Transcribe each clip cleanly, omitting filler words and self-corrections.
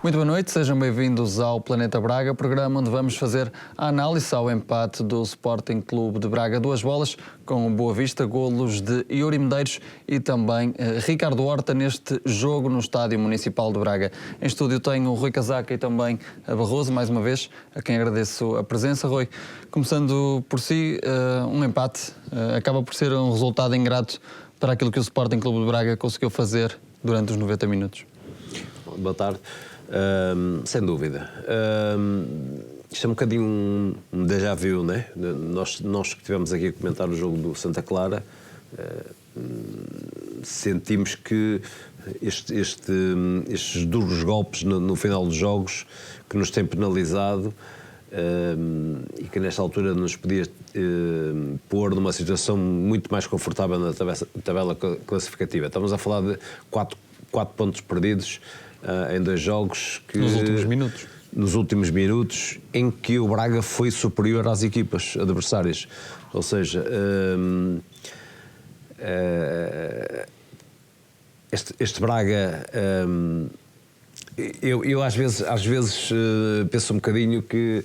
Muito boa noite, sejam bem-vindos ao Planeta Braga, programa onde vamos fazer a análise ao empate do Sporting Clube de Braga, 2-2, com Boa Vista, golos de Yuri Medeiros e também Ricardo Horta neste jogo no Estádio Municipal de Braga. Em estúdio tenho o Rui Casaca e também a Barroso, mais uma vez, a quem agradeço a presença. Rui, começando por si, um empate acaba por ser um resultado ingrato para aquilo que o Sporting Clube de Braga conseguiu fazer durante os 90 minutos. Boa tarde. Sem dúvida. Isto é um bocadinho um déjà vu, né? Nós que estivemos aqui a comentar o jogo do Santa Clara, sentimos que estes duros golpes no final dos jogos que nos têm penalizado e que nesta altura nos podia pôr numa situação muito mais confortável na tabela classificativa. Estamos a falar de 4 pontos perdidos em 2 jogos que, nos últimos minutos em que o Braga foi superior às equipas adversárias, ou seja, este Braga, eu às vezes penso um bocadinho que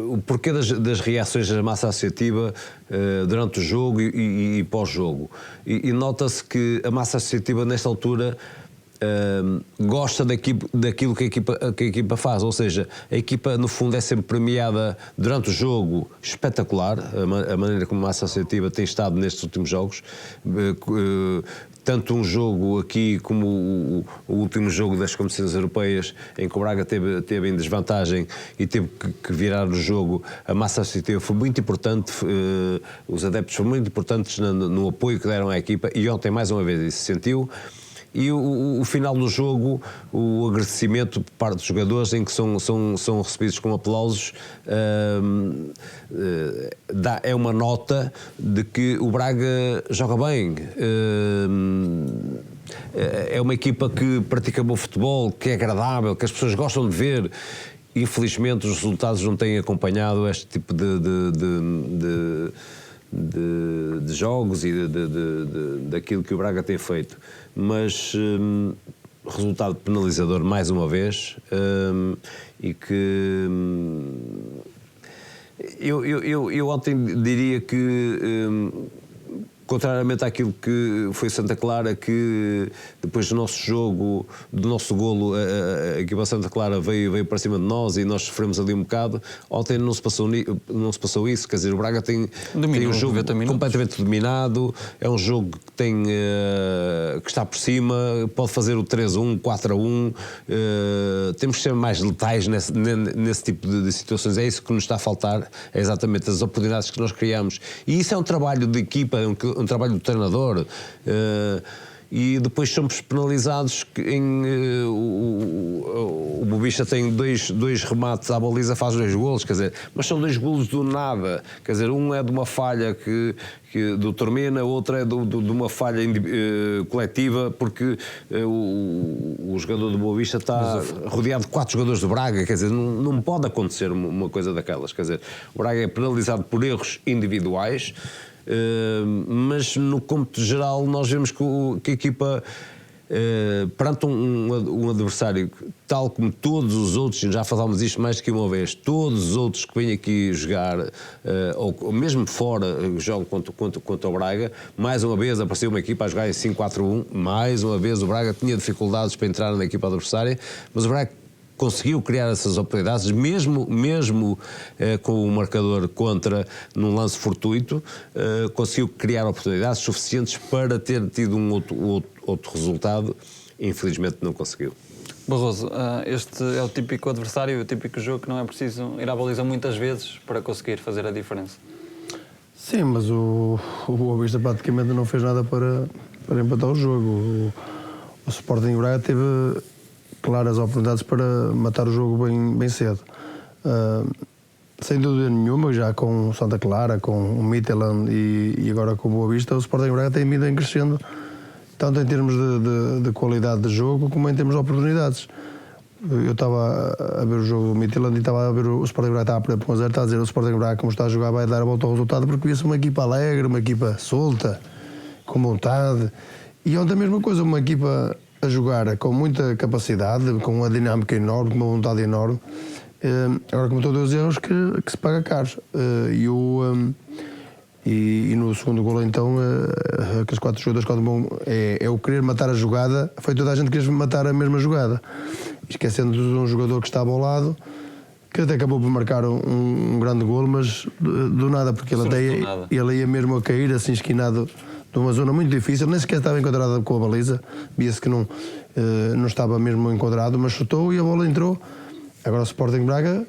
o porquê das reações da massa associativa durante o jogo e pós-jogo, e nota-se que a massa associativa nesta altura gosta daquilo que a equipa faz, ou seja, a equipa no fundo é sempre premiada durante o jogo, espetacular, a maneira como a massa associativa tem estado nestes últimos jogos, tanto um jogo aqui como o último jogo das competições europeias, em que o Braga teve em desvantagem e teve que virar o jogo. A massa associativa foi muito importante, os adeptos foram muito importantes no apoio que deram à equipa, e ontem mais uma vez isso se sentiu. E o final do jogo, o agradecimento por parte dos jogadores, em que são recebidos com aplausos, é uma nota de que o Braga joga bem. É uma equipa que pratica bom futebol, que é agradável, que as pessoas gostam de ver. Infelizmente os resultados não têm acompanhado este tipo de jogos e daquilo que o Braga tem feito, mas resultado penalizador mais uma vez, e que eu ontem diria que, contrariamente àquilo que foi Santa Clara, que depois do nosso jogo, do nosso golo, a equipa Santa Clara veio para cima de nós e nós sofremos ali um bocado. Ontem não se passou isso, quer dizer, o Braga tem um jogo completamente dominado, é um jogo que está por cima, pode fazer o 3-1, 4-1, temos que ser mais letais nesse tipo de situações. É isso que nos está a faltar, é exatamente as oportunidades que nós criamos, e isso é um trabalho de equipa, um trabalho do treinador, e depois somos penalizados o Boa Vista tem dois remates à baliza, faz 2 golos, quer dizer, mas são 2 golos do nada, quer dizer, um é de uma falha do Tormina, outro é de uma falha coletiva, porque o jogador do Boa Vista está rodeado de 4 jogadores do Braga, quer dizer, não pode acontecer uma coisa daquelas, quer dizer, o Braga é penalizado por erros individuais. Mas no cômputo geral nós vemos que a equipa, perante um adversário tal como todos os outros, já falámos isto mais do que uma vez, todos os outros que vêm aqui jogar, ou mesmo fora jogam contra o Braga, mais uma vez apareceu uma equipa a jogar em 5-4-1, mais uma vez o Braga tinha dificuldades para entrar na equipa adversária, mas o Braga conseguiu criar essas oportunidades, mesmo com o marcador contra num lance fortuito, conseguiu criar oportunidades suficientes para ter tido um outro resultado. Infelizmente não conseguiu. Barroso, este é o típico adversário, o típico jogo que não é preciso ir à baliza muitas vezes para conseguir fazer a diferença. Sim, mas o Boa Vista praticamente não fez nada para empatar o jogo. O Sporting Braga teve claras oportunidades para matar o jogo bem cedo. Sem dúvida nenhuma, já com Santa Clara, com o Midtjylland e agora com o Boa Vista, o Sporting Braga tem vindo em crescendo, tanto em termos de qualidade de jogo como em termos de oportunidades. Eu estava a ver o jogo do Midtjylland e estava a ver o Sporting Braga estava a perder por 1-0, está a dizer o Sporting Braga, como está a jogar, vai dar a volta ao resultado, porque via-se uma equipa alegre, uma equipa solta, com vontade. E ontem a mesma coisa, uma equipa a jogar com muita capacidade, com uma dinâmica enorme, com uma vontade enorme. Agora cometeu 2 erros que se paga caros. E no segundo golo, então, aqueles 4 jogadores, é o querer matar a jogada. Foi toda a gente que quis matar a mesma jogada, esquecendo de um jogador que estava ao lado, que até acabou por marcar um grande golo, mas do nada, porque ele ia mesmo a cair, assim esquinado, numa zona muito difícil, nem sequer estava enquadrada com a baliza, via-se que não estava mesmo enquadrado, mas chutou e a bola entrou. Agora o Sporting Braga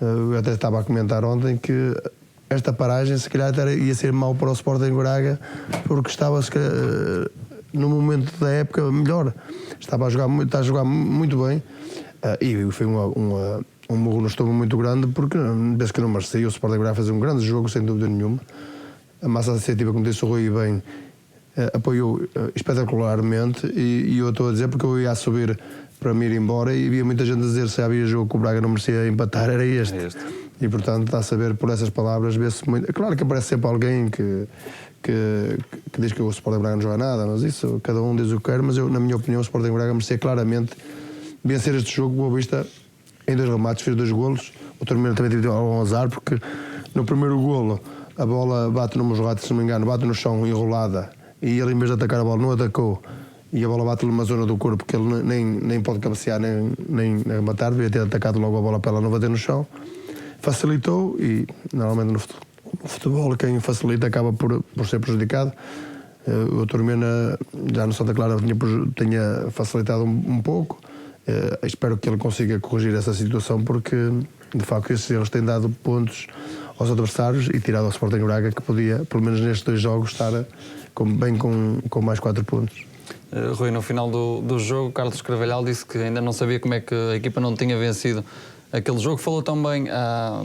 eu até estava a comentar ontem que esta paragem se calhar ia ser mau para o Sporting Braga, porque estava se calhar, no momento da época melhor, está a jogar muito bem, e foi um murro no estômago muito grande, porque penso que não merecia. O Sporting Braga fez um grande jogo, sem dúvida nenhuma. A massa associativa, como disse o Rui bem, apoiou espetacularmente, e eu estou a dizer porque eu ia subir para me ir embora e havia muita gente a dizer se havia jogo que o Braga não merecia empatar, era este. E portanto, está a saber, por essas palavras, vê-se muito. É claro que aparece sempre alguém que diz que o Sporting Braga não joga nada, mas isso, cada um diz o que quer, mas eu, na minha opinião, o Sporting Braga merecia claramente vencer este jogo. Boa Vista, em 2 remates, fez 2 golos. O Tormento também teve um azar, porque no primeiro golo a bola bate no Mosrate, se não me engano, bate no chão enrolada, e ele, em vez de atacar a bola, não atacou, e a bola bate-lhe numa zona do corpo que ele nem pode cabecear nem rematar. Devia ter atacado logo a bola para ela não bater no chão. Facilitou, e normalmente no futebol quem facilita acaba por ser prejudicado. O Tormena já no Santa Clara tinha facilitado um pouco. Espero que ele consiga corrigir essa situação, porque de facto esses erros têm dado pontos aos adversários e tirado ao Sporting Braga, que podia, pelo menos nestes 2 jogos, estar com mais 4 pontos. Rui, no final do jogo, Carlos Carvalhal disse que ainda não sabia como é que a equipa não tinha vencido aquele jogo. Falou também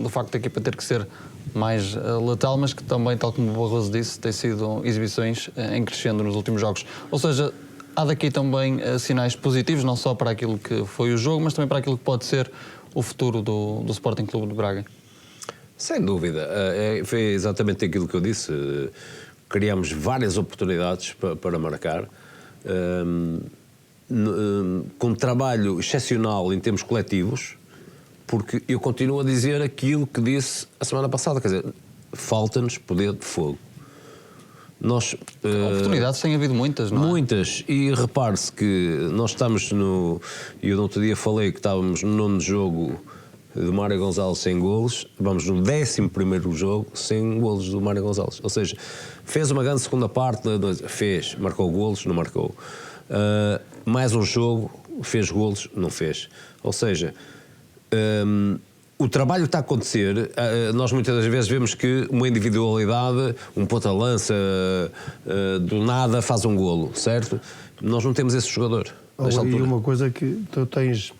do facto da equipa ter que ser mais letal, mas que também, tal como o Barroso disse, tem sido exibições em crescendo nos últimos jogos. Ou seja, há daqui também sinais positivos, não só para aquilo que foi o jogo, mas também para aquilo que pode ser o futuro do Sporting Clube de Braga. Sem dúvida. Foi exatamente aquilo que eu disse. Criámos várias oportunidades para marcar. Com trabalho excepcional em termos coletivos, porque eu continuo a dizer aquilo que disse a semana passada, quer dizer, falta-nos poder de fogo. Oportunidades tem havido muitas, não é? Muitas, e repare-se que nós estamos eu no outro dia falei que estávamos no 9º jogo do Mário Gonçalves sem golos, vamos no 11º jogo sem golos do Mário Gonçalves. Ou seja, fez uma grande segunda parte, marcou golos, não marcou. Mais um jogo, fez golos, não fez. Ou seja, o trabalho que está a acontecer, nós muitas das vezes vemos que uma individualidade, um ponta-lança, do nada faz um golo, certo? Nós não temos esse jogador. E uma coisa que tu tens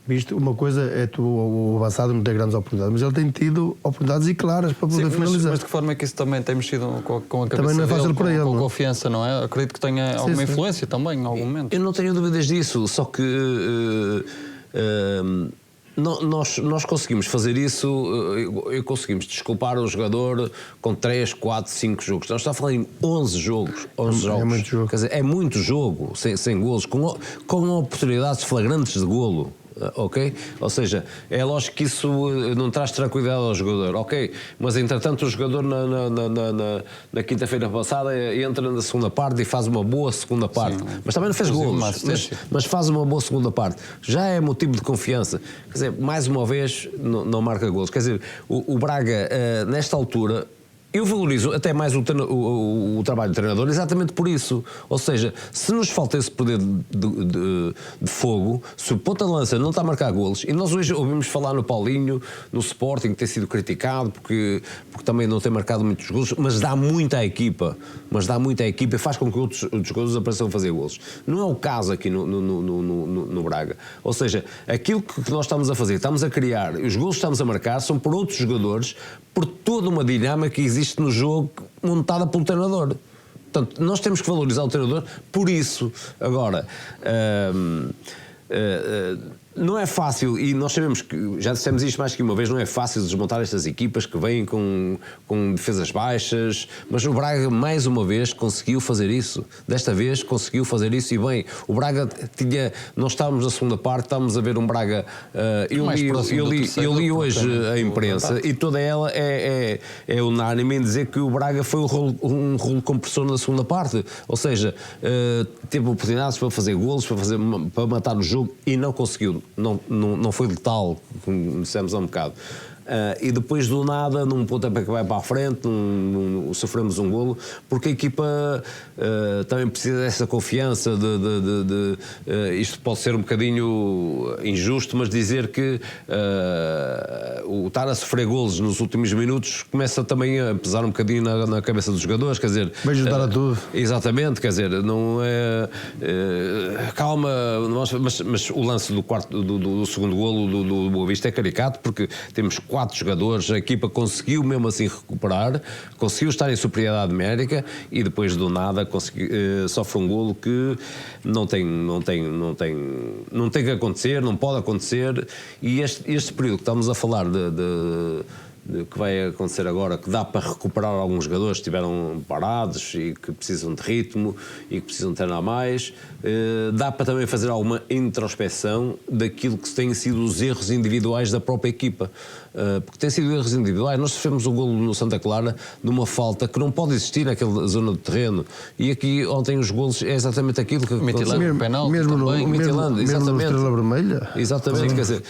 visto, uma coisa é o avançado não ter grandes oportunidades, mas ele tem tido oportunidades e claras para poder finalizar. Mas de que forma é que isso também tem mexido com a cabeça também não é fácil dele, para ele, com confiança, não é? Acredito que tenha alguma influência também, em algum momento. Eu não tenho dúvidas disso, só que nós conseguimes fazer isso, conseguimos desculpar o jogador com 3, 4, 5 jogos. Nós estamos a falar em 11 jogos. 11 jogos. É muito jogo. Quer dizer, é muito jogo, sem golos, com oportunidades flagrantes de golo. Ok? Ou seja, é lógico que isso não traz tranquilidade ao jogador, ok? Mas entretanto o jogador na quinta-feira passada entra na segunda parte e faz uma boa segunda parte. Sim, mas também não fez golos, mas faz uma boa segunda parte. Já é motivo de confiança. Quer dizer, mais uma vez não marca golos. Quer dizer, o Braga, nesta altura, eu valorizo até mais o trabalho do treinador exatamente por isso. Ou seja, se nos falta esse poder de fogo, se o ponta-lança não está a marcar golos, e nós hoje ouvimos falar no Paulinho, no Sporting, que tem sido criticado porque também não tem marcado muitos golos, mas dá muito à equipa. E faz com que outros jogadores apareçam a fazer golos. Não é o caso aqui no Braga. Ou seja, aquilo que nós estamos a fazer, estamos a criar, os golos que estamos a marcar são por outros jogadores, por toda uma dinâmica que existe no jogo montada pelo treinador. Portanto, nós temos que valorizar o treinador por isso. Agora, Não é fácil, e nós sabemos que, já dissemos isto mais que uma vez, não é fácil desmontar estas equipas que vêm com defesas baixas, mas o Braga mais uma vez conseguiu fazer isso. Desta vez conseguiu fazer isso e bem. O Braga tinha, nós estávamos na segunda parte, estávamos a ver um Braga, eu li hoje a imprensa e toda ela é unânime em dizer que o Braga foi um rolo compressor na segunda parte, ou seja, teve oportunidades para fazer golos, para matar o jogo e não conseguiu. Não foi letal, como dissemos há um bocado. E depois do nada, num pontapé que vai para a frente, sofremos um golo, porque a equipa também precisa dessa confiança. Isto pode ser um bocadinho injusto, mas dizer que o estar a sofrer golos nos últimos minutos começa também a pesar um bocadinho na cabeça dos jogadores, quer dizer, vai ajudar a tudo. Exatamente, quer dizer, não é calma, mas o lance do segundo golo do Boa Vista é caricato, porque temos 4 jogadores, a equipa conseguiu mesmo assim recuperar, conseguiu estar em superioridade numérica e depois do nada sofre um golo que não tem que acontecer, não pode acontecer. E este período que estamos a falar que vai acontecer agora, que dá para recuperar alguns jogadores que estiveram parados e que precisam de ritmo e que precisam de treinar mais, dá para também fazer alguma introspeção daquilo que têm sido os erros individuais da própria equipa, porque têm sido erros individuais. Nós sofremos um golo no Santa Clara numa falta que não pode existir naquela zona do terreno, e aqui ontem os golos é exatamente aquilo que Mitilando, penal, mesmo no Estrela Vermelha. Exatamente, quer dizer,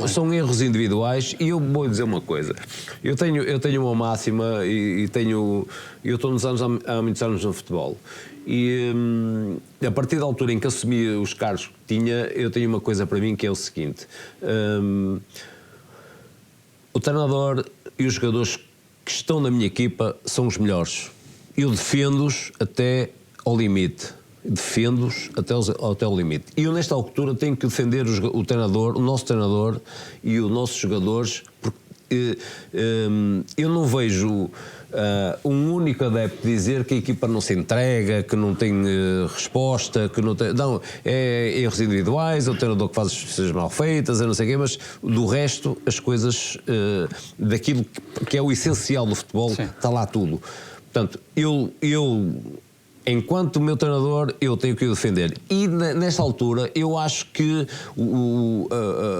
são erros individuais. E eu vou dizer uma coisa, eu tenho uma máxima e eu estou há muitos anos no futebol, e a partir da altura em que assumi os cargos que tinha, eu tenho uma coisa para mim que é o seguinte: o treinador e os jogadores que estão na minha equipa são os melhores. Eu defendo-os até ao limite. Defendo-os até ao limite. E eu, nesta altura, tenho que defender o treinador, o nosso treinador e os nossos jogadores, porque eu não vejo um único adepto dizer que a equipa não se entrega, que não tem resposta, que não tem... Não, é erros individuais, é o treinador que faz as coisas mal feitas, é não sei o quê, mas do resto, as coisas, daquilo que é o essencial do futebol, sim, está lá tudo. Portanto, eu enquanto meu treinador, eu tenho que o defender. E nesta altura, eu acho que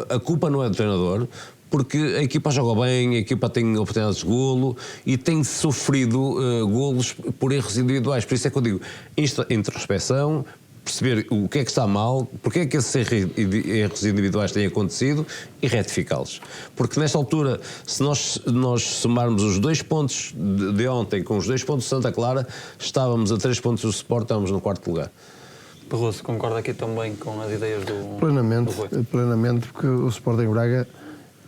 a culpa não é do treinador, porque a equipa joga bem, a equipa tem oportunidades de golo e tem sofrido golos por erros individuais. Por isso é que eu digo, introspeção, perceber o que é que está mal, porque é que esses erros individuais têm acontecido e retificá-los. Porque nesta altura, se nós somarmos os 2 pontos de ontem com os 2 pontos de Santa Clara, estávamos a 3 pontos do Sport, estávamos no 4º lugar. Barroso, concorda aqui também com as ideias do... Plenamente, porque o Sporting Braga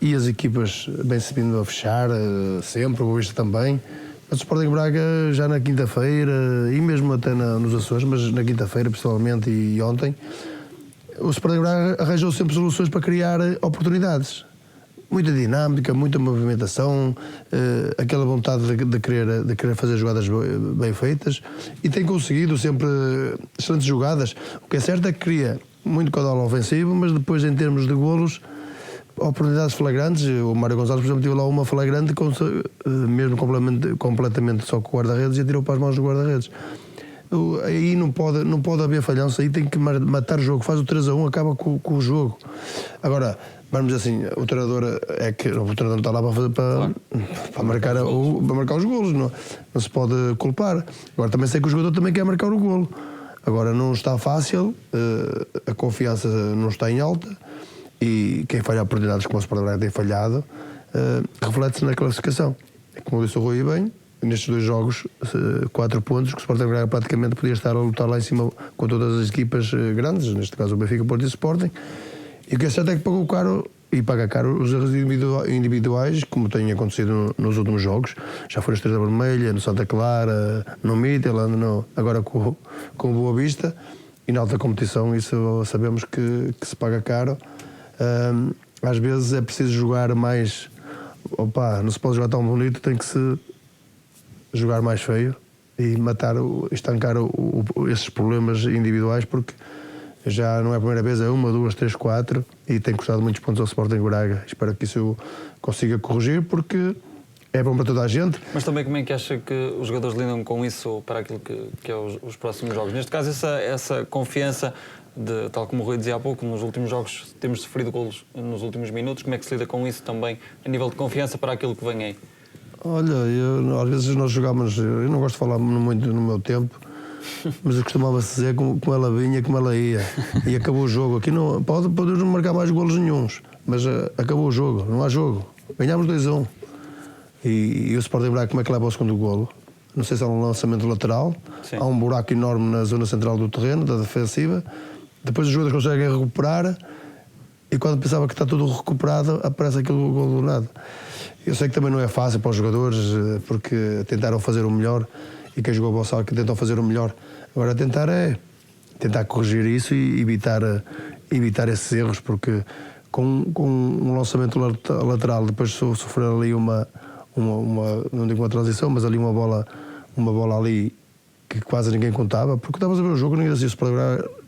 e as equipas bem-se vindo a fechar, sempre, o Boa Vista também. Mas o Sporting Braga já na quinta-feira, e mesmo até nos Açores, mas na quinta-feira principalmente e ontem, o Sporting Braga arranjou sempre soluções para criar oportunidades. Muita dinâmica, muita movimentação, aquela vontade de querer fazer jogadas bem feitas, e tem conseguido sempre excelentes jogadas. O que é certo é que cria muito caudal ofensivo, mas depois, em termos de golos, oportunidades flagrantes. O Mário Gonçalves, por exemplo, teve lá uma flagrante, mesmo completamente só com o guarda-redes, e atirou para as mãos do guarda-redes. Aí não pode haver falhança, aí tem que matar o jogo. Faz o 3-1, acaba com o jogo. Agora, vamos dizer assim, o treinador não está lá para marcar os golos, não se pode culpar. Agora, também sei que o jogador também quer marcar o golo. Agora, não está fácil, a confiança não está em alta, e quem falha oportunidades como o Sporting Braga tem falhado, reflete-se na classificação. Como disse o Rui bem, nestes 2 jogos, 4 pontos, que o Sporting Braga praticamente podia estar a lutar lá em cima com todas as equipas grandes, neste caso o Benfica, Porto e o Sporting. E o que é certo é que pagou caro, e paga caro, os erros individuais, como tem acontecido nos últimos jogos. Já foi a Estrela Vermelha, no Santa Clara, no Midland, agora com o Boa Vista, e na alta competição isso sabemos que se paga caro. Às vezes é preciso jogar mais. Não se pode jogar tão bonito, tem que se jogar mais feio e estancar esses problemas individuais, porque Já não é a primeira vez, é 1, 2, 3, 4 e tem custado muitos pontos ao Sporting Braga. Espero que isso consiga corrigir porque é bom para toda a gente. Mas também como é que acha que os jogadores lidam com isso para aquilo que é os próximos jogos? Neste caso, essa confiança, tal como o Rui dizia há pouco, nos últimos jogos temos sofrido golos nos últimos minutos, como é que se lida com isso também, a nível de confiança para aquilo que vem aí? Olha, às vezes nós jogávamos, eu não gosto de falar muito no meu tempo, mas eu costumava-se dizer como ela vinha, como ela ia. E acabou o jogo. Aqui não pode não marcar mais golos nenhuns, mas acabou o jogo, não há jogo. Ganhámos 2-1. E o Sporting Braga, como é que leva o segundo golo? Não sei se há um lançamento lateral, sim. Há um buraco enorme na zona central do terreno, da defensiva. Depois os jogadores conseguem recuperar e quando pensava que está tudo recuperado, aparece aquele golo do nada. Eu sei que também não é fácil para os jogadores, porque tentaram fazer o melhor e quem jogou a bola sabe que tentam fazer o melhor. Agora tentar corrigir isso e evitar esses erros, porque com um lançamento lateral, depois sofrer ali não digo uma transição, mas ali uma bola ali que quase ninguém contava, porque estavas a ver o jogo, ninguém dizia,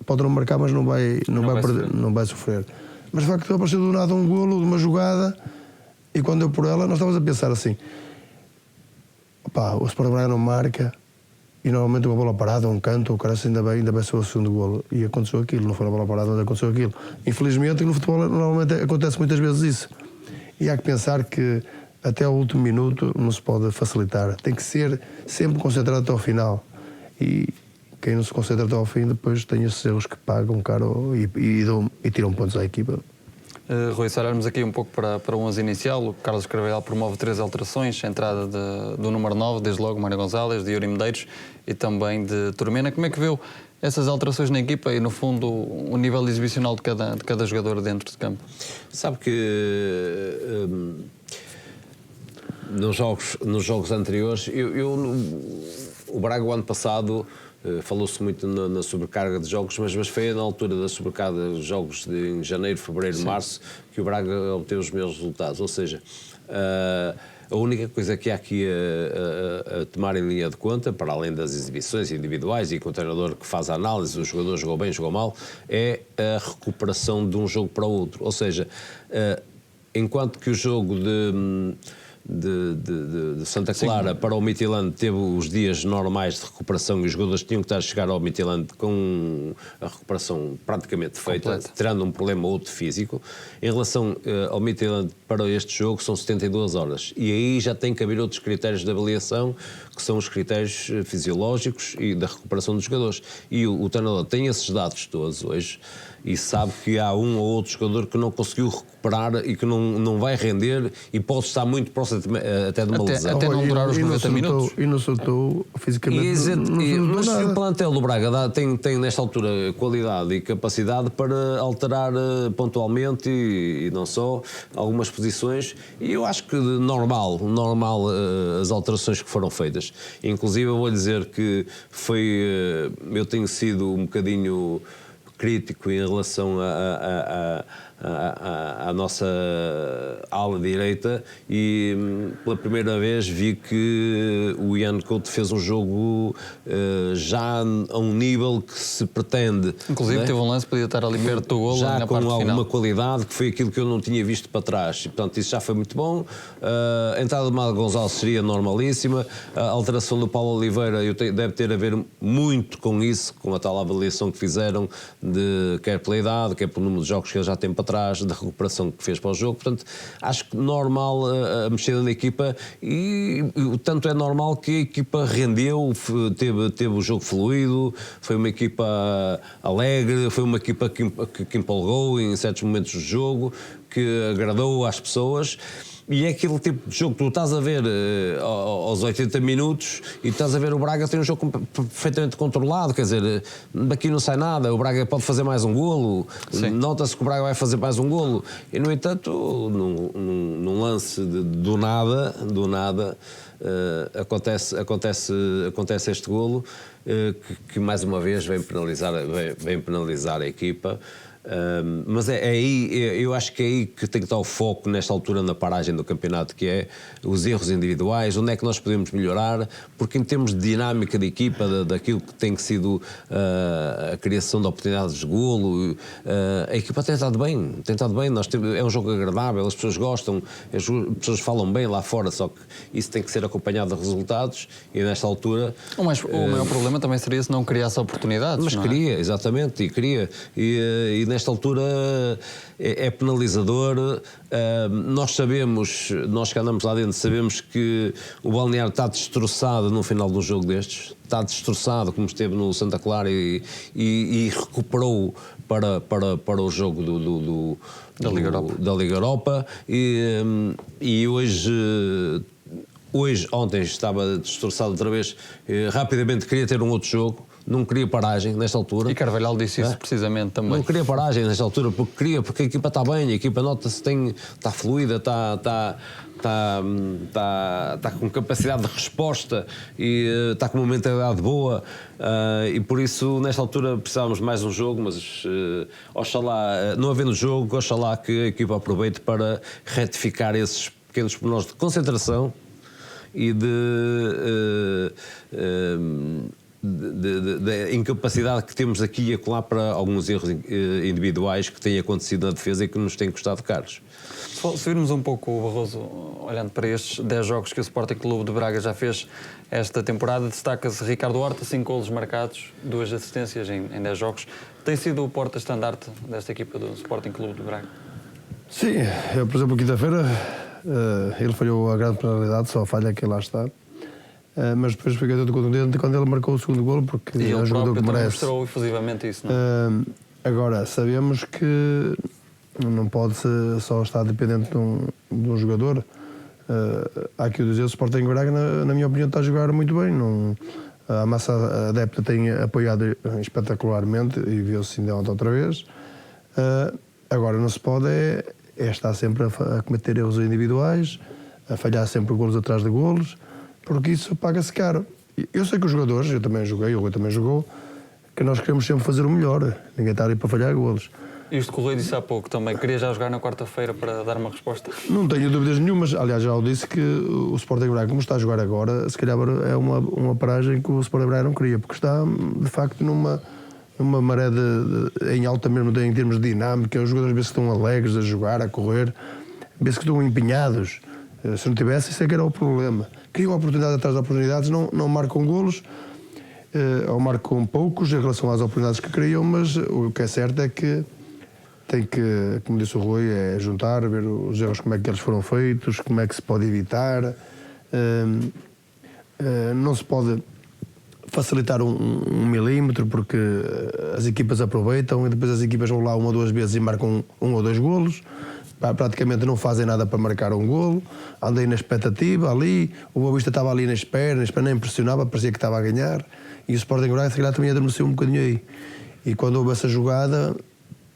pode não marcar, mas não vai sofrer. Mas de facto apareceu do nada um golo de uma jogada e quando deu por ela nós estávamos a pensar assim, o Sporting Braga não marca e normalmente uma bola parada, um canto, o cara ainda bem ser o segundo golo e aconteceu aquilo, não foi uma bola parada, mas aconteceu aquilo. Infelizmente no futebol normalmente acontece muitas vezes isso e há que pensar que até o último minuto não se pode facilitar, tem que ser sempre concentrado até ao final e quem não se concentra até ao fim depois tem esses erros que pagam caro e tiram pontos à equipa. Rui, se olharmos aqui um pouco para o 11 inicial, o Carlos Carvalhal promove 3 alterações, a entrada do número 9, desde logo Mário Gonzalez, de Yuri Medeiros e também de Turmena. Como é que viu essas alterações na equipa e, no fundo, o nível exibicional de cada jogador dentro de campo? Sabe que nos jogos anteriores, o Braga o ano passado falou-se muito na sobrecarga de jogos, mas foi na altura da sobrecarga de jogos em janeiro, fevereiro, sim, março, que o Braga obteve os mesmos resultados. Ou seja, a única coisa que há aqui a tomar em linha de conta, para além das exibições individuais e com o treinador que faz a análise, o jogador jogou bem, jogou mal, é a recuperação de um jogo para o outro. Ou seja, enquanto que o jogo de Santa Clara, sim, para o Midtjylland teve os dias normais de recuperação e os jogadores tinham que estar a chegar ao Midtjylland com a recuperação praticamente feita, tirando um problema ou outro físico. Em relação ao Midtjylland para este jogo são 72 horas e aí já tem que haver outros critérios de avaliação, que são os critérios fisiológicos e da recuperação dos jogadores. E o treinador tem esses dados todos hoje e sabe que há um ou outro jogador que não conseguiu recuperar e que não vai render e pode estar muito próximo até de uma lesão. Até não durar os 90 minutos. E não soltou fisicamente. Mas o plantel do Braga tem nesta altura qualidade e capacidade para alterar pontualmente e não só algumas posições e eu acho que normal as alterações que foram feitas. Inclusive eu vou dizer que eu tenho sido um bocadinho crítico em relação à nossa ala direita e pela primeira vez vi que o Ian Couto fez um jogo já a um nível que se pretende. Inclusive teve um lance que podia estar ali perto do golo já na com parte alguma final. Qualidade, que foi aquilo que eu não tinha visto para trás e portanto isso já foi muito bom. A entrada de Mário Gonzalez seria normalíssima, a alteração do Paulo Oliveira deve ter a ver muito com isso, com a tal avaliação que fizeram quer pela idade, quer pelo número de jogos que ele já tem para trás, da recuperação que fez para o jogo. Portanto, acho que normal a mexida na equipa e tanto é normal que a equipa rendeu, teve o jogo fluido, foi uma equipa alegre, foi uma equipa que empolgou em certos momentos do jogo, que agradou às pessoas. E é aquele tipo de jogo que tu estás a ver aos 80 minutos e estás a ver o Braga tem um jogo perfeitamente controlado, quer dizer, daqui não sai nada, o Braga pode fazer mais um golo, nota-se que o Braga vai fazer mais um golo e no entanto num lance do nada acontece este golo que mais uma vez vem penalizar a equipa. Mas eu acho que é aí que tem que estar o foco nesta altura na paragem do campeonato, que é os erros individuais, onde é que nós podemos melhorar, porque em termos de dinâmica de equipa, daquilo que tem sido a criação de oportunidades de golo, a equipa tem estado bem, é um jogo agradável, as pessoas gostam, as pessoas falam bem lá fora, só que isso tem que ser acompanhado de resultados e nesta altura... O maior problema também seria se não criasse oportunidades, mas não é? queria, exatamente, e nesta altura é penalizador. Nós que andamos lá dentro, sabemos que o balneário está destroçado no final de um jogo destes, está destroçado como esteve no Santa Clara e recuperou para o jogo da Liga Europa e ontem estava destroçado outra vez, rapidamente queria ter um outro jogo, não queria paragem nesta altura. E Carvalhal disse isso precisamente também. Não queria paragem nesta altura porque a equipa está bem, a equipa nota-se, está fluida, está com capacidade de resposta e está com uma mentalidade boa, e por isso nesta altura precisávamos mais um jogo, mas oxalá, não havendo jogo, oxalá que a equipa aproveite para retificar esses pequenos pormenores de concentração e da incapacidade que temos aqui e acolá para alguns erros individuais que têm acontecido na defesa e que nos têm custado caros. Se virmos um pouco o Barroso, olhando para estes 10 jogos que o Sporting Clube de Braga já fez esta temporada, destaca-se Ricardo Horta, 5 golos marcados, 2 assistências em 10 jogos. Tem sido o porta-estandarte desta equipa do Sporting Clube de Braga? Sim, eu, por exemplo, quinta-feira ele falhou a grande penalidade, só a falha que lá está. Mas depois fiquei todo contente quando ele marcou o segundo golo, porque e é um jogador que merece. Mostrou efusivamente isso, não é? Agora, sabemos que não pode só estar dependente de um jogador. Há que dizer, o Sporting Braga, na minha opinião, está a jogar muito bem. A massa adepta tem apoiado espetacularmente e viu-se ainda ontem outra vez. Agora, não se pode estar sempre a cometer erros individuais, a falhar sempre golos atrás de golos, porque isso paga-se caro. Eu sei que os jogadores, eu também joguei, o Rui também jogou, que nós queremos sempre fazer o melhor, ninguém está ali para falhar golos. Isto que o Rui disse há pouco também, queria já jogar na quarta-feira para dar uma resposta? Não tenho dúvidas nenhumas, aliás já o disse que o Sporting Braga, como está a jogar agora, se calhar é uma paragem que o Sporting Braga não queria, porque está de facto numa maré em alta mesmo em termos de dinâmica, os jogadores vê-se que estão alegres a jogar, a correr, vê-se que estão empenhados. Se não tivesse, isso é que era o problema. Criam oportunidades atrás de oportunidades, não marcam golos, ou marcam poucos em relação às oportunidades que criam, mas o que é certo é que tem que, como disse o Rui, é juntar, ver os erros, como é que eles foram feitos, como é que se pode evitar. Não se pode facilitar um milímetro, porque as equipas aproveitam e depois as equipas vão lá uma ou duas vezes e marcam um ou dois golos. Praticamente não fazem nada para marcar um golo, andei na expectativa ali, o Boa Vista estava ali na espera nem impressionava, parecia que estava a ganhar, e o Sporting Braga se calhar também adormeceu um bocadinho aí. E quando houve essa jogada,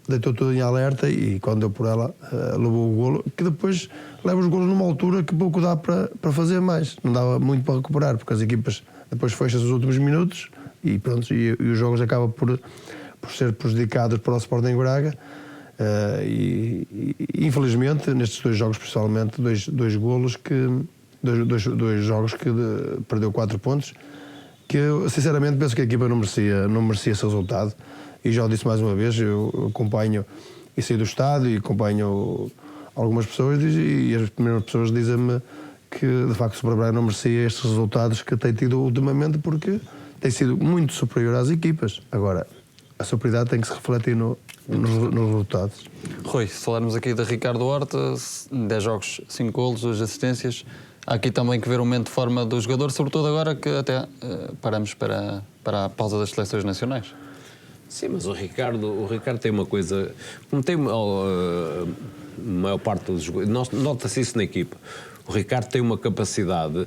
deitou tudo em alerta e quando deu por ela, levou o golo, que depois leva os golos numa altura que pouco dá para fazer mais, não dava muito para recuperar, porque as equipas depois fecham os últimos minutos e pronto, e os jogos acabam por ser prejudicados para o Sporting Braga. E infelizmente nestes dois jogos, principalmente dois jogos que perdeu 4 pontos, que eu sinceramente penso que a equipa não merecia esse resultado, e já o disse mais uma vez, eu acompanho e saí do estádio e acompanho algumas pessoas e as primeiras pessoas dizem-me que de facto o Sporting Braga não merecia estes resultados que tem tido ultimamente, porque tem sido muito superior às equipas. Agora, a superioridade tem que se refletir nos resultados. Rui, se falarmos aqui de Ricardo Horta, 10 jogos, 5 golos, 2 assistências, há aqui também que ver o momento de forma do jogador, sobretudo agora que até paramos para a pausa das seleções nacionais. Sim, mas o Ricardo tem uma coisa, como tem a maior parte dos jogadores, nota-se isso na equipa, o Ricardo tem uma capacidade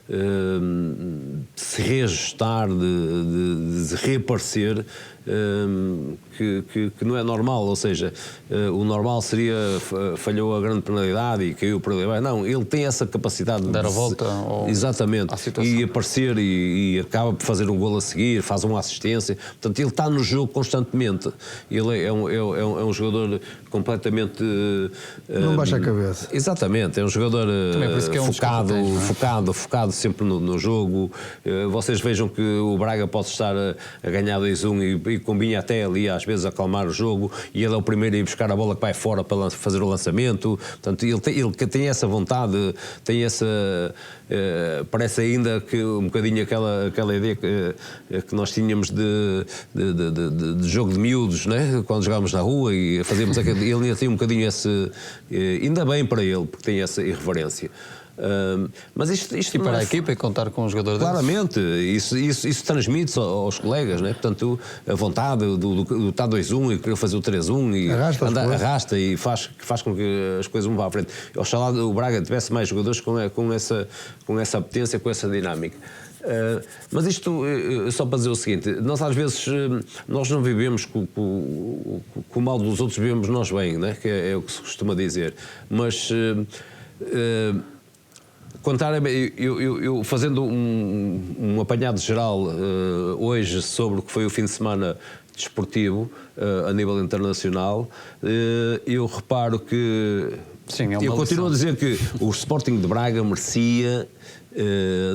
de se reajustar, de reaparecer que não é normal, ou seja, o normal seria falhou a grande penalidade e caiu por ali. Não, ele tem essa capacidade de dar a volta exatamente, à situação. E aparecer e acaba por fazer um golo a seguir, faz uma assistência. Portanto, ele está no jogo constantemente. Ele é um jogador completamente não baixa a cabeça. Exatamente, é um jogador focado sempre no jogo. Vocês vejam que o Braga pode estar a ganhar 2-1 e combina até ali às vezes a acalmar o jogo, e ele é o primeiro a ir buscar a bola que vai fora para fazer o lançamento. Portanto, ele tem essa vontade, tem essa parece ainda que um bocadinho aquela ideia que nós tínhamos de jogo de miúdos, né? Quando jogávamos na rua e fazíamos aquele, ele ainda tem um bocadinho esse, ainda bem para ele, porque tem essa irreverência. Mas isto e para a equipa e contar com um jogador claramente, isso transmite-se aos colegas, né? Portanto, a vontade do estar 2-1 e querer fazer o 3-1 e arrasta e faz com que as coisas vão para a frente. Oxalá o Braga tivesse mais jogadores com essa apetência, com essa dinâmica. Mas isto, só para dizer o seguinte, nós às vezes nós não vivemos com o mal dos outros, vivemos nós bem, né? Que é o que se costuma dizer. Mas eu fazendo um apanhado geral hoje sobre o que foi o fim de semana desportivo a nível internacional, eu reparo que eu continuo a dizer que o Sporting de Braga merecia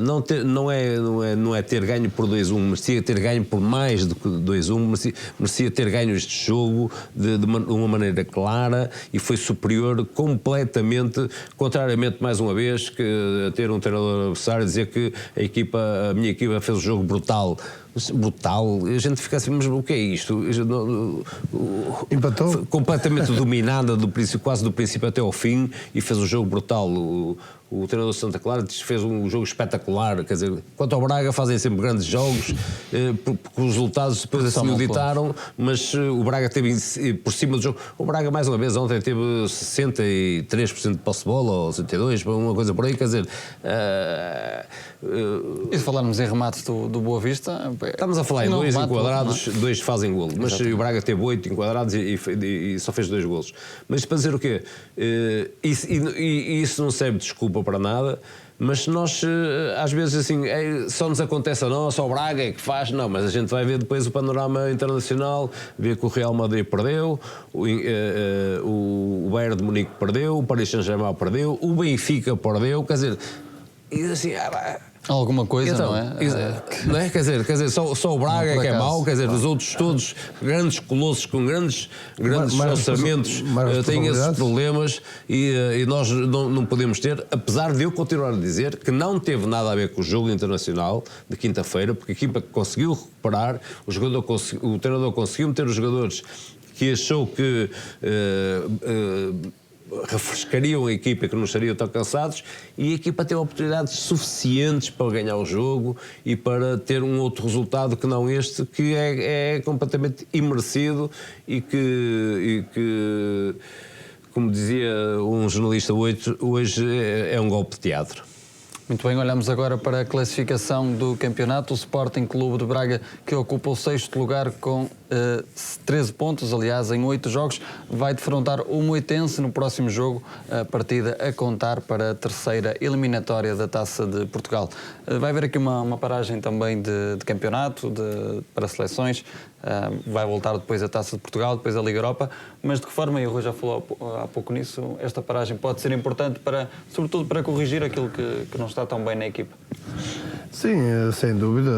não é ter ganho por 2-1, merecia ter ganho por mais do que 2-1, merecia ter ganho este jogo de uma maneira clara, e foi superior completamente, contrariamente mais uma vez que a ter um treinador adversário dizer que a minha equipa fez um jogo brutal. A gente fica assim, mas o que é isto? Empatou? Completamente dominada quase do princípio até ao fim, e fez um jogo brutal. O treinador de Santa Clara fez um jogo espetacular. Quer dizer, quanto ao Braga, fazem sempre grandes jogos, porque os resultados depois assim o ditaram, mas o Braga teve por cima do jogo. O Braga, mais uma vez, ontem teve 63% de posse de bola, ou 62%, uma coisa por aí. Quer dizer, e se falarmos em remates do Boa Vista, estamos a falar em 2 enquadrados, 2 fazem golo, mas o Braga teve 8 enquadrados e só fez 2 golos. Mas para dizer o quê? Isso não serve de desculpa para nada, mas nós às vezes assim, só nos acontece a nós, só o Braga é que faz. Não, mas a gente vai ver depois o panorama internacional, ver que o Real Madrid perdeu, o Bayern de Munique perdeu, o Paris Saint-Germain perdeu, o Benfica perdeu, quer dizer, e assim, alguma coisa, então, não é? Quer dizer, só o Braga é que é mau, quer dizer, os outros todos, grandes colossos com grandes orçamentos, têm esses problemas, e nós não podemos ter, apesar de eu continuar a dizer que não teve nada a ver com o jogo internacional de quinta-feira, porque a equipa conseguiu recuperar, o treinador conseguiu meter os jogadores que achou que refrescariam a equipa, que não estariam tão cansados, e a equipa teve oportunidades suficientes para ganhar o jogo e para ter um outro resultado que não este, que é completamente imerecido e que, como dizia um jornalista hoje é um golpe de teatro. Muito bem, olhamos agora para a classificação do campeonato. O Sporting Clube de Braga, que ocupa o 6º lugar com 13 pontos, aliás, em 8 jogos, vai defrontar o Moitense no próximo jogo, a partida a contar para a 3ª eliminatória da Taça de Portugal. Vai haver aqui uma paragem também de campeonato, para seleções. Vai voltar depois a Taça de Portugal, depois a Liga Europa, mas de que forma, e o Rui já falou há pouco nisso, esta paragem pode ser importante, sobretudo para corrigir aquilo que não está tão bem na equipa? Sim, sem dúvida.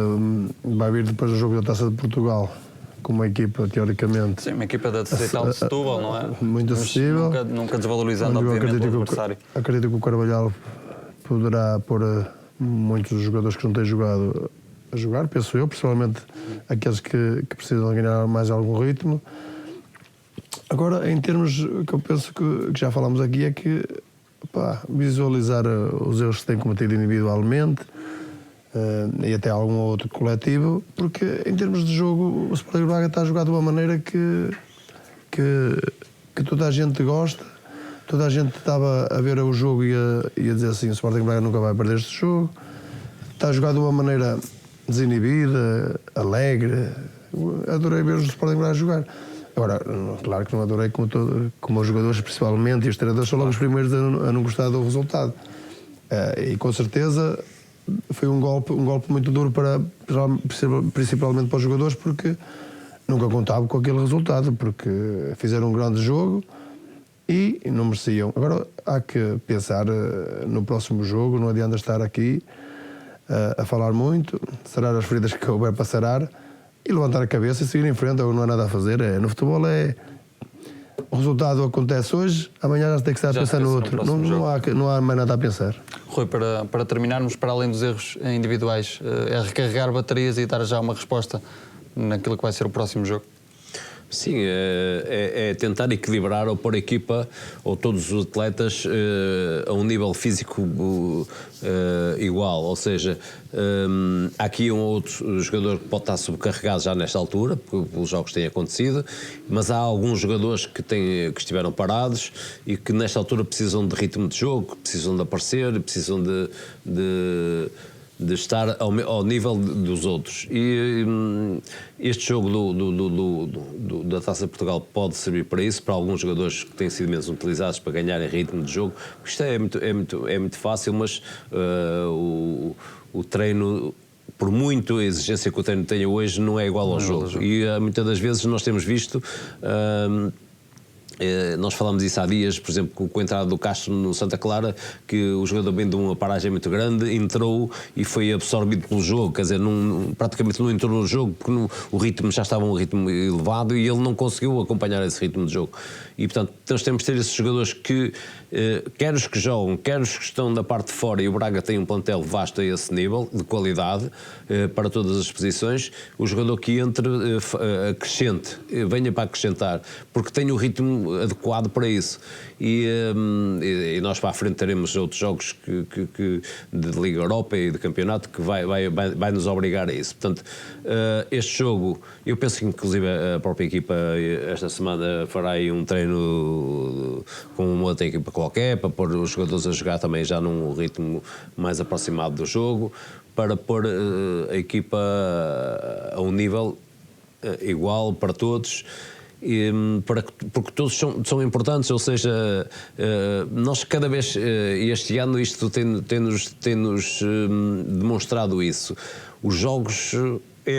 Vai vir depois o jogo da Taça de Portugal com uma equipa, teoricamente... Sim, uma equipa da Cital de Setúbal, não é? Muito acessível. Nunca desvalorizando, obviamente, o adversário. Acredito que o Carvalhal poderá pôr muitos dos jogadores que não têm jogado a jogar, penso eu, principalmente aqueles que precisam ganhar mais algum ritmo. Agora, em termos que eu penso que já falamos aqui, é que visualizar os erros que têm cometido individualmente e até algum outro coletivo, porque em termos de jogo o Sporting Braga está a jogar de uma maneira que toda a gente gosta, toda a gente estava a ver o jogo e a dizer assim: o Sporting Braga nunca vai perder este jogo. Está a jogar de uma maneira desinibida, alegre, Adorei ver o Sporting Braga jogar. Agora, claro que não adorei como os jogadores principalmente, e os treinadores são logo os primeiros a não gostar do resultado. E com certeza foi um golpe muito duro principalmente para os jogadores, porque nunca contavam com aquele resultado, porque fizeram um grande jogo e não mereciam. Agora há que pensar no próximo jogo, não adianta estar aqui a falar muito, sarar as feridas que houver para sarar e levantar a cabeça e seguir em frente. Não há nada a fazer. No futebol o resultado acontece hoje, amanhã já tem que estar a pensar no outro. Não há mais nada a pensar. Rui, para terminarmos, para além dos erros individuais, é recarregar baterias e dar já uma resposta naquilo que vai ser o próximo jogo? Sim, é tentar equilibrar ou pôr a equipa ou todos os atletas a um nível físico igual, ou seja, há aqui um outro jogador que pode estar subcarregado já nesta altura, pelos jogos que têm acontecido, mas há alguns jogadores que estiveram parados e que nesta altura precisam de ritmo de jogo, precisam de aparecer, precisam de estar ao nível dos outros. E este jogo da Taça de Portugal pode servir para isso, para alguns jogadores que têm sido menos utilizados para ganharem ritmo de jogo. Isto é muito fácil, mas o treino, por muito a exigência que o treino tenha hoje, não é igual ao jogo. E muitas das vezes nós temos visto... nós falámos isso há dias, por exemplo, com a entrada do Castro no Santa Clara, que o jogador vem de uma paragem muito grande, entrou e foi absorvido pelo jogo, quer dizer, praticamente não entrou no jogo, porque o ritmo já estava um ritmo elevado e ele não conseguiu acompanhar esse ritmo de jogo. E, portanto, nós temos de ter esses jogadores que, quer os que jogam, quer os que estão da parte de fora, e o Braga tem um plantel vasto a esse nível, de qualidade, para todas as posições, o jogador que entre acrescente, venha para acrescentar, porque tem o ritmo adequado para isso. E nós para a frente teremos outros jogos de Liga Europa e de campeonato que vai nos obrigar a isso. Portanto, este jogo, eu penso que inclusive a própria equipa esta semana fará aí um treino com uma outra equipa qualquer, para pôr os jogadores a jogar também já num ritmo mais aproximado do jogo, para pôr a equipa a um nível igual para todos. Porque todos são importantes, ou seja, nós cada vez, este ano isto tem-nos demonstrado isso. Os jogos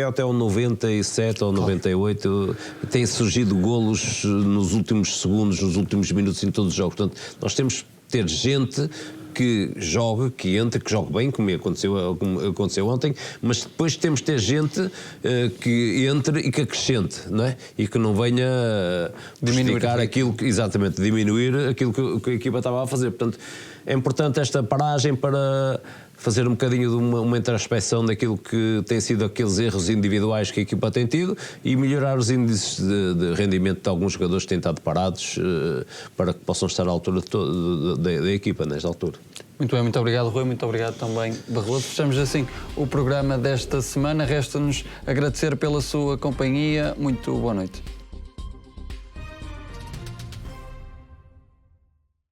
até o 97 ou 98 têm surgido golos nos últimos segundos, nos últimos minutos em todos os jogos. Portanto, nós temos de ter gente que jogue, que entre, que jogue bem, como aconteceu ontem, mas depois temos de ter gente que entre e que acrescente, não é? E que não venha diminuir aquilo que, exatamente, diminuir aquilo que a equipa estava a fazer. Portanto, é importante esta paragem para fazer um bocadinho de uma introspecção daquilo que tem sido aqueles erros individuais que a equipa tem tido e melhorar os índices de rendimento de alguns jogadores que têm estado parados para que possam estar à altura da equipa nesta altura. Muito bem, muito obrigado, Rui, muito obrigado também, Barroso. Fechamos assim o programa desta semana. Resta-nos agradecer pela sua companhia. Muito boa noite.